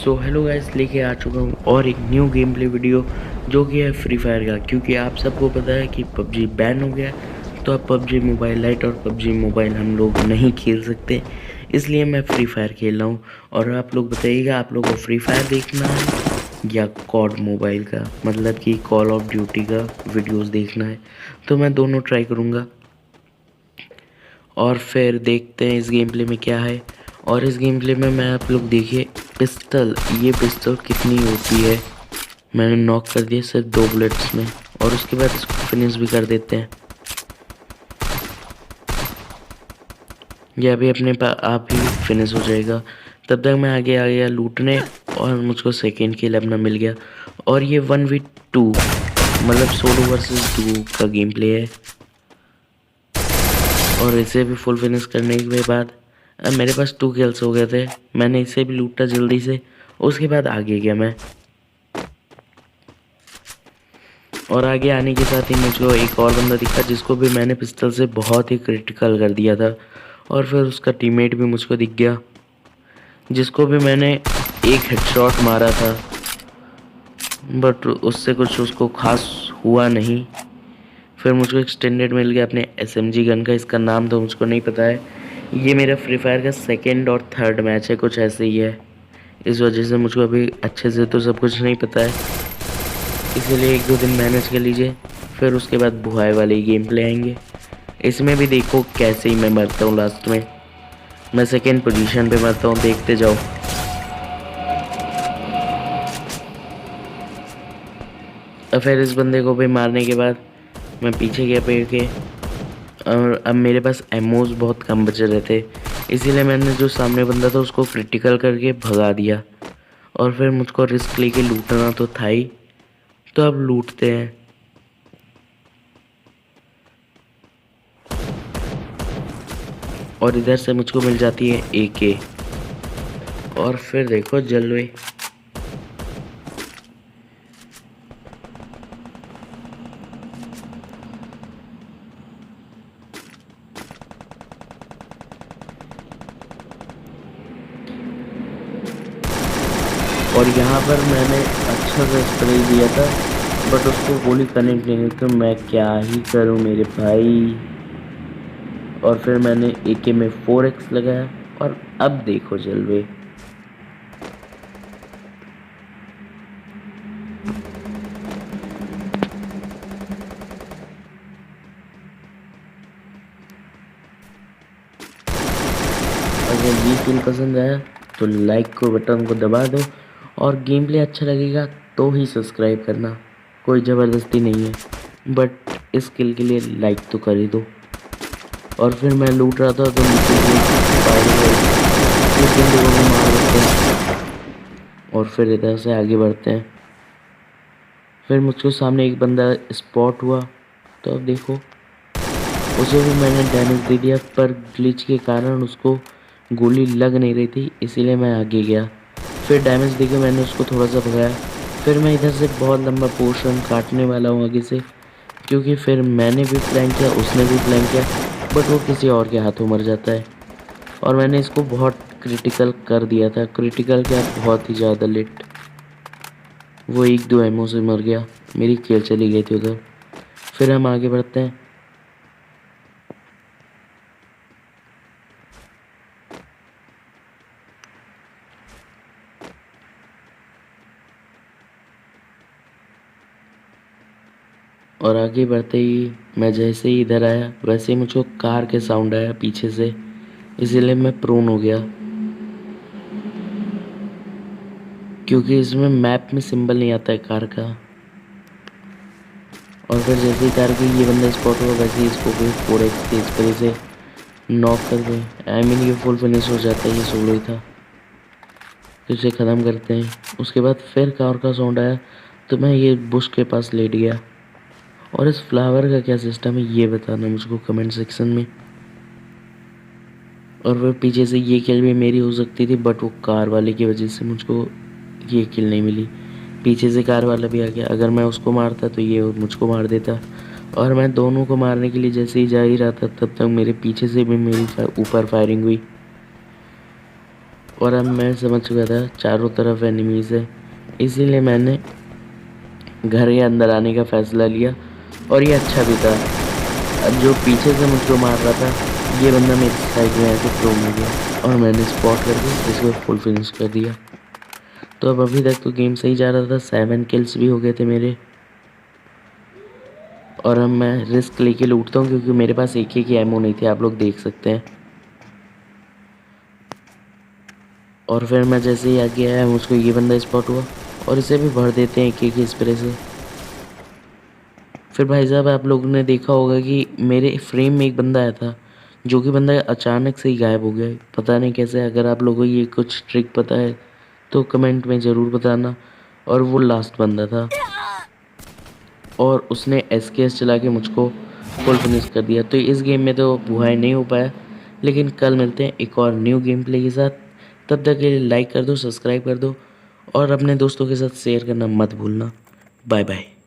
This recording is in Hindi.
सो हेलो गाइस, लेके आ चुका हूँ और एक न्यू गेम प्ले वीडियो जो कि है फ्री फायर का। क्योंकि आप सबको पता है कि पबजी बैन हो गया, तो अब पबजी मोबाइल लाइट और पबजी मोबाइल हम लोग नहीं खेल सकते। इसलिए मैं फ्री फायर खेल रहा हूँ। और आप लोग बताइएगा, आप लोग को फ्री फायर देखना है या कॉड मोबाइल का, मतलब कि कॉल ऑफ ड्यूटी का वीडियोस देखना है। तो मैं दोनों ट्राई करूँगा और फिर देखते हैं इस गेम प्ले में क्या है। और इस गेम प्ले में मैं आप लोग देखिए, पिस्टल, ये पिस्टल कितनी ओपी है। मैंने नॉक कर दिया सिर्फ 2 बुलेट्स में, और उसके बाद इसको फिनिश भी कर देते हैं। ये अभी अपने आप ही फिनिश हो जाएगा। तब तक मैं आगे आ गया लूटने, और मुझको सेकेंड किल अपना मिल गया। और ये 1v2 मतलब सोलो वर्सेस डुओ का गेम प्ले है। और इसे भी फुल फिनिश करने के बाद अब मेरे पास 2 किल्स हो गए थे। मैंने इसे भी लूटा जल्दी से, उसके बाद आगे गया मैं। और आगे आने के साथ ही मुझको एक और बंदा दिखा, जिसको भी मैंने पिस्टल से बहुत ही क्रिटिकल कर दिया था। और फिर उसका टीममेट भी मुझको दिख गया, जिसको भी मैंने एक हेडशॉट मारा था, बट उससे कुछ उसको खास हुआ नहीं। फिर मुझको एक्सटेंडेड मिल गया अपने SMG गन का। इसका नाम तो मुझको नहीं पता है। ये मेरा फ्री फायर का सेकेंड और थर्ड मैच है, कुछ ऐसे ही है। इस वजह से मुझको अभी अच्छे से तो सब कुछ नहीं पता है, इसीलिए 1-2 दिन मैनेज कर लीजिए। फिर उसके बाद बुहाई वाले ही गेम प्ले आएंगे। इसमें भी देखो कैसे ही मैं मरता हूँ। लास्ट में मैं सेकेंड पोजीशन पे मरता हूँ, देखते जाओ। और फिर इस बंदे को भी मारने के बाद मैं पीछे गया पेड़ के। और अब मेरे पास एमोज बहुत कम बचे रहे थे, इसीलिए मैंने जो सामने बंदा था उसको क्रिटिकल करके भगा दिया। और फिर मुझको रिस्क लेके लूटना तो था ही, तो अब लूटते हैं। और इधर से मुझको मिल जाती है AK। और फिर देखो जलवे। और यहाँ पर मैंने अच्छा सा स्प्रे दिया था, बट उसको गोली कनेक्ट नहीं हुई, तो मैं क्या ही करूँ मेरे भाई। और फिर मैंने AK में 4x लगाया, और अब देखो जलवे। अगर ये किल पसंद आया तो लाइक को बटन को दबा दो, और गेम प्ले अच्छा लगेगा तो ही सब्सक्राइब करना। कोई ज़बरदस्ती नहीं है, बट इस किल के लिए लाइक तो कर ही दो। और फिर मैं लूट रहा था तो नीचे से फायरिंग हुई, इस बंदे को भी मार देते हैं। और फिर इधर से आगे बढ़ते हैं। फिर मुझको सामने एक बंदा स्पॉट हुआ, तो अब देखो उसे भी मैंने डैमेज दे दिया, पर ग्लिच के कारण उसको गोली लग नहीं रही थी, इसीलिए मैं आगे गया। फिर डैमेज देके मैंने उसको थोड़ा सा भगाया। फिर मैं इधर से बहुत लंबा पोर्शन काटने वाला हूँ आगे से, क्योंकि फिर मैंने भी फ्लैंक किया, उसने भी फ्लैंक किया, बट वो किसी और के हाथों मर जाता है। और मैंने इसको बहुत क्रिटिकल कर दिया था, क्रिटिकल क्या, बहुत ही ज़्यादा लेट। वो 1-2 एमओ से मर गया, मेरी किल चली गई थी उधर। फिर हम आगे बढ़ते हैं। और आगे बढ़ते ही मैं जैसे ही इधर आया, वैसे ही मुझको कार के साउंड आया पीछे से, इसीलिए मैं प्रोन हो गया। क्योंकि इसमें मैप में सिंबल नहीं आता है कार का। और फिर जैसे ही कार की ये बंदा स्पॉट हुआ, वैसे ही इसको भी 4x के स्प्रे से नॉक कर दे। आई मीन ये फुल फिनिश हो जाता है, ये सोलो ही था। फिर इसे ख़त्म करते हैं। उसके बाद फिर कार का साउंड आया, तो मैं ये बुश के पास लेट गया। और इस फ्लावर का क्या सिस्टम है ये बताना मुझको कमेंट सेक्शन में। और फिर पीछे से ये किल भी मेरी हो सकती थी, बट वो कार वाले की वजह से मुझको ये किल नहीं मिली। पीछे से कार वाला भी आ गया, अगर मैं उसको मारता तो ये मुझको मार देता। और मैं दोनों को मारने के लिए जैसे ही जा ही रहा था, तब तक मेरे पीछे से भी मेरी ऊपर फायरिंग हुई। और अब मैं समझ चुका था चारों तरफ एनिमीज़ है, इसीलिए मैंने घर के अंदर आने का फ़ैसला लिया और ये अच्छा भी था। अब जो पीछे से मुझको मार रहा था, ये बंदा मेरी साइड में आके प्रो हो गया और मैंने स्पॉट करके इसको फुल फिनिश कर दिया। तो अब अभी तक तो गेम सही जा रहा था, 7 किल्स भी हो गए थे मेरे। और अब मैं रिस्क लेके लूटता हूँ क्योंकि मेरे पास एक ही की एमो नहीं थी, आप लोग देख सकते हैं। और फिर मैं जैसे ही आगे आया मुझको ये बंदा स्पॉट हुआ और इसे भी भर देते हैं एक ही स्प्रे से। फिर भाई साहब आप लोगों ने देखा होगा कि मेरे फ्रेम में एक बंदा आया था, जो कि बंदा अचानक से ही गायब हो गया, पता नहीं कैसे। अगर आप लोगों को ये कुछ ट्रिक पता है तो कमेंट में ज़रूर बताना। और वो लास्ट बंदा था और उसने एसकेएस चला के मुझको फुल फिनिश कर दिया। तो इस गेम में तो बुहाई नहीं हो पाया, लेकिन कल मिलते हैं एक और न्यू गेम प्ले के साथ। तब तक के लिए लाइक कर दो, सब्सक्राइब कर दो और अपने दोस्तों के साथ शेयर करना मत भूलना। Bye bye.